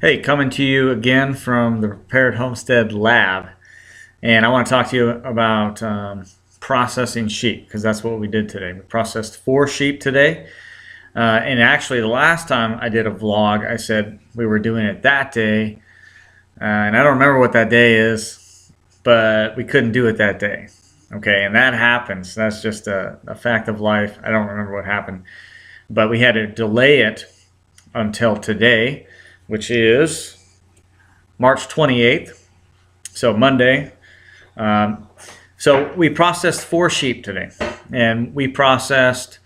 Hey, coming to you again from the Prepared Homestead Lab. And I want to talk to you about processing sheep, because that's what we did today. We processed 4 sheep today. And actually, the last time I did a vlog, I said we were doing it that day. And I don't remember what that day is, but we couldn't do it that day. Okay, and that happens. That's just a fact of life. I don't remember what happened. But we had to delay it until today, which is March 28th, so Monday. So we processed 4 sheep today, and we processed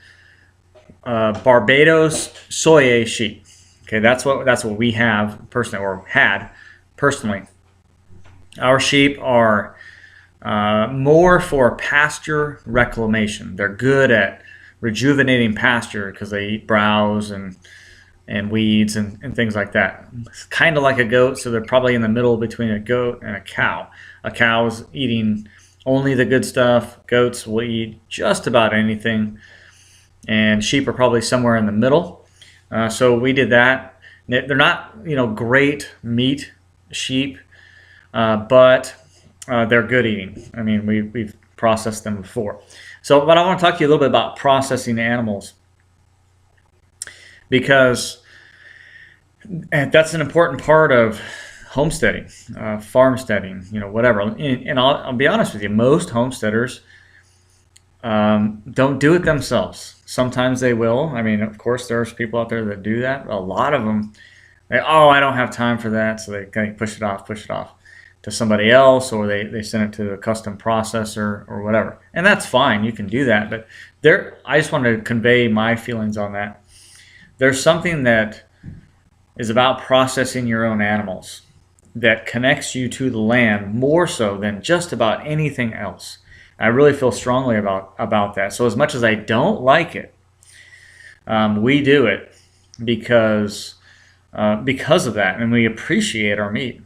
Barbados Soye sheep. Okay, that's what we have personally, or had personally. Our sheep are more for pasture reclamation. They're good at rejuvenating pasture because they eat browse and weeds and things like that. It's kind of like a goat, so they're probably in the middle between a goat and a cow. A cow is eating only the good stuff. Goats will eat just about anything, and sheep are probably somewhere in the middle. So we did that. They're not, great meat sheep, but they're good eating. I mean, we've processed them before. But I want to talk to you a little bit about processing animals, because that's an important part of homesteading, farmsteading, whatever. And I'll be honest with you, most homesteaders don't do it themselves. Sometimes they will. I mean, of course, there's people out there that do that. A lot of them, I don't have time for that, so they kind of push it off to somebody else, or they send it to a custom processor or whatever. And that's fine. You can do that. But I just wanted to convey my feelings on that. There's something that is about processing your own animals that connects you to the land more so than just about anything else. I really feel strongly about that. So as much as I don't like it, we do it because of that, and we appreciate our meat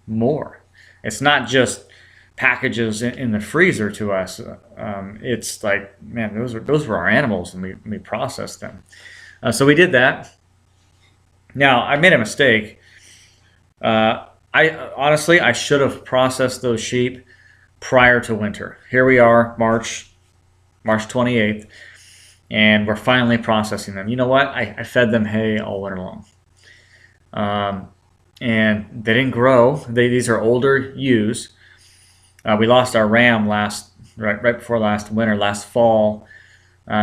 more. It's not just packages in the freezer to us. It's like, man, those were our animals, and we processed them. So we did that. Now, I made a mistake. I should have processed those sheep prior to winter. Here we are, March 28th, and we're finally processing them. You know what? I fed them hay all winter long. And they didn't grow. These are older ewes. We lost our ram right before last winter, last fall.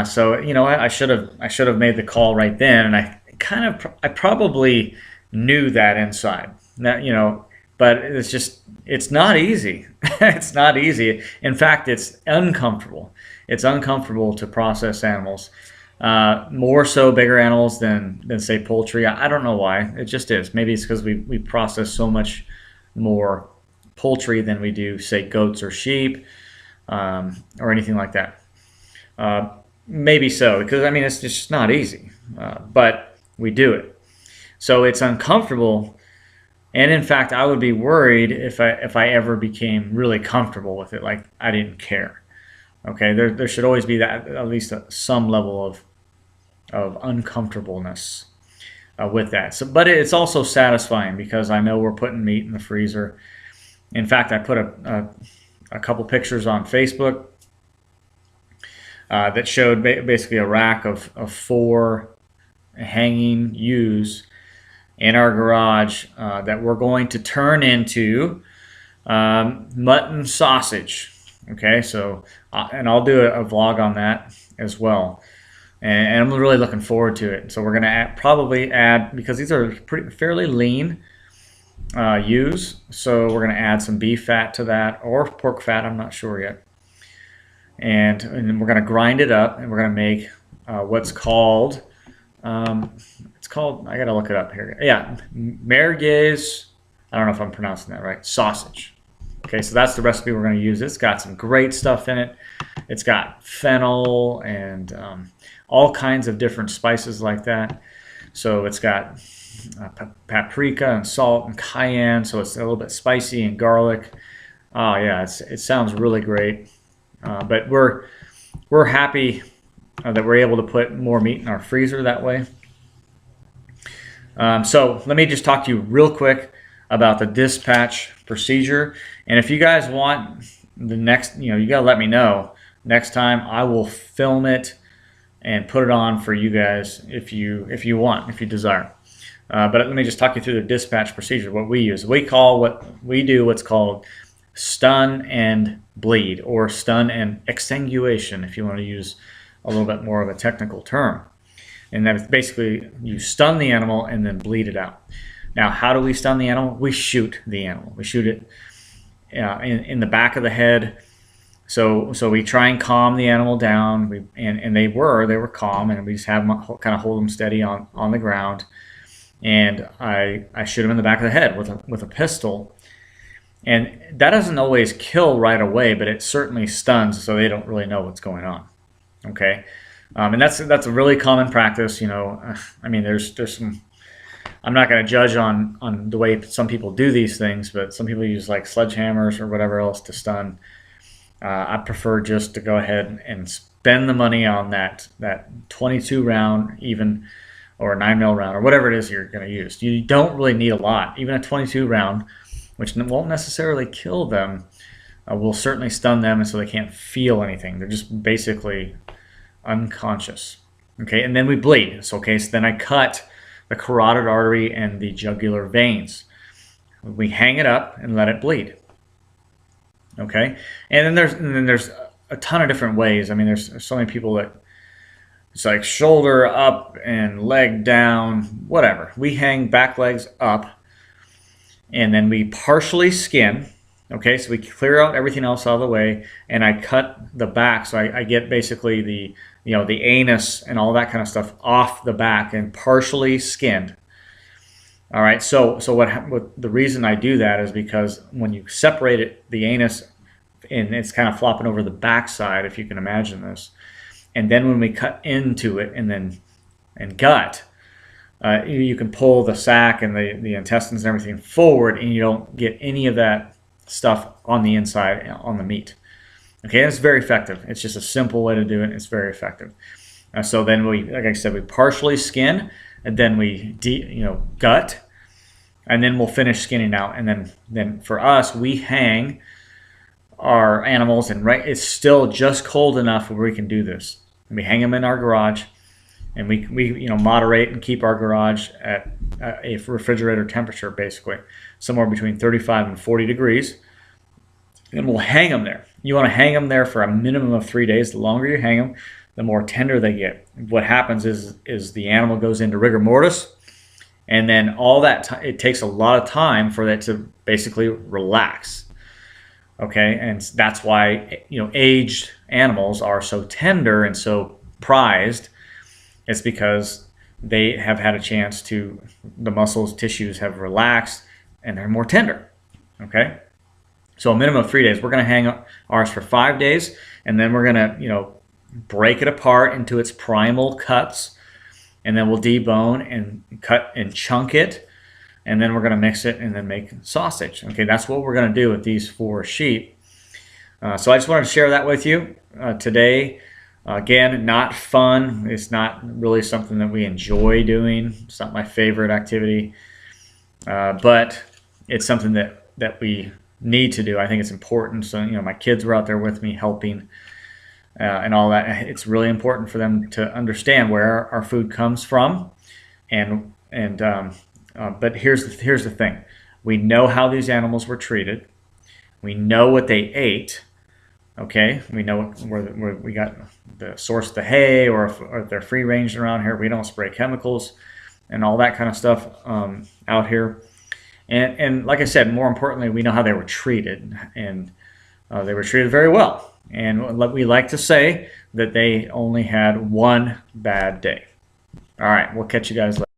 So you know what? I should have made the call right then, and I probably knew that inside. Now, but it's not easy. It's not easy. In fact, it's uncomfortable. It's uncomfortable to process animals. More so bigger animals than say poultry. I don't know why. It just is. Maybe it's because we process so much more poultry than we do, say, goats or sheep, or anything like that. Maybe so, because it's just not easy, but we do it. So it's uncomfortable, and in fact, I would be worried if I ever became really comfortable with it, like I didn't care. Okay, there should always be that, at least some level of uncomfortableness with that. So, but it's also satisfying because I know we're putting meat in the freezer. In fact, I put a couple pictures on Facebook that showed basically a rack of 4 hanging ewes in our garage that we're going to turn into mutton sausage. Okay, so and I'll do a vlog on that as well, and I'm really looking forward to it. So we're going to probably add, because these are fairly lean ewes, so we're going to add some beef fat to that, or pork fat. I'm not sure yet. And we're going to grind it up, and we're going to make what's called, I got to look it up here. Yeah, merguez, I don't know if I'm pronouncing that right, sausage. Okay, so that's the recipe we're going to use. It's got some great stuff in it. It's got fennel and all kinds of different spices like that. So it's got paprika and salt and cayenne, so it's a little bit spicy, and garlic. Oh yeah, it sounds really great. But we're happy that we're able to put more meat in our freezer that way. So let me just talk to you real quick about the dispatch procedure. And if you guys want the next, you gotta let me know. Next time I will film it and put it on for you guys if you desire. But let me just talk you through the dispatch procedure. What we use, what's called stun and bleed, or stun and exsanguation, if you want to use a little bit more of a technical term. And that's basically you stun the animal and then bleed it out. Now, how do we stun the animal? We shoot the animal. We shoot it in the back of the head. So we try and calm the animal down. And they were calm, and we just have them kind of hold them steady on the ground. And I shoot them in the back of the head with a pistol. And that doesn't always kill right away, but it certainly stuns, so they don't really know what's going on. Okay, and that's a really common practice. I mean, there's some. I'm not going to judge on the way some people do these things, but some people use like sledgehammers or whatever else to stun. I prefer just to go ahead and spend the money on that 22 round even, or a 9mm round, or whatever it is you're going to use. You don't really need a lot. Even a 22 round, which won't necessarily kill them, will certainly stun them, and so they can't feel anything. They're just basically unconscious. Okay, and then we bleed. So then I cut the carotid artery and the jugular veins. We hang it up and let it bleed. Okay, and then there's a ton of different ways. I mean, there's so many people that it's like shoulder up and leg down, whatever. We hang back legs up, and then we partially skin. Okay, so we clear out everything else out of the way, and I cut the back, so I get basically the anus and all that kind of stuff off the back and partially skinned. All right, so what the reason I do that is because when you separate the anus, and it's kind of flopping over the backside, if you can imagine this, and then when we cut into it and gut, you can pull the sac and the intestines and everything forward, and you don't get any of that stuff on the inside on the meat. Okay, it's very effective. It's just a simple way to do it. It's very effective. So then like I said, we partially skin, and then we gut, and then we'll finish skinning out. And then for us, we hang our animals, and it's still just cold enough where we can do this. And we hang them in our garage, and we moderate and keep our garage at a refrigerator temperature, basically somewhere between 35 and 40 degrees. And we'll hang them there. You want to hang them there for a minimum of 3 days. The longer you hang them, the more tender they get. What happens is the animal goes into rigor mortis, and then all that it takes a lot of time for it to basically relax. Okay, and that's why aged animals are so tender and so prized. It's because they have had a chance the muscles, tissues have relaxed, and they're more tender. Okay, so a minimum of 3 days. We're going to hang ours for 5 days, and then we're going to break it apart into its primal cuts, and then we'll debone and cut and chunk it, and then we're going to mix it and then make sausage. Okay, that's what we're going to do with these 4 sheep. So I just wanted to share that with you today. Again, not fun. It's not really something that we enjoy doing. It's not my favorite activity, but it's something that we need to do. I think it's important. So my kids were out there with me helping and all that. It's really important for them to understand where our food comes from, but here's the thing: we know how these animals were treated. We know what they ate. Okay, we know where we got the source of the hay, or if they're free range around here. We don't spray chemicals and all that kind of stuff out here. And like I said, more importantly, we know how they were treated, and they were treated very well. And we like to say that they only had one bad day. All right, we'll catch you guys later.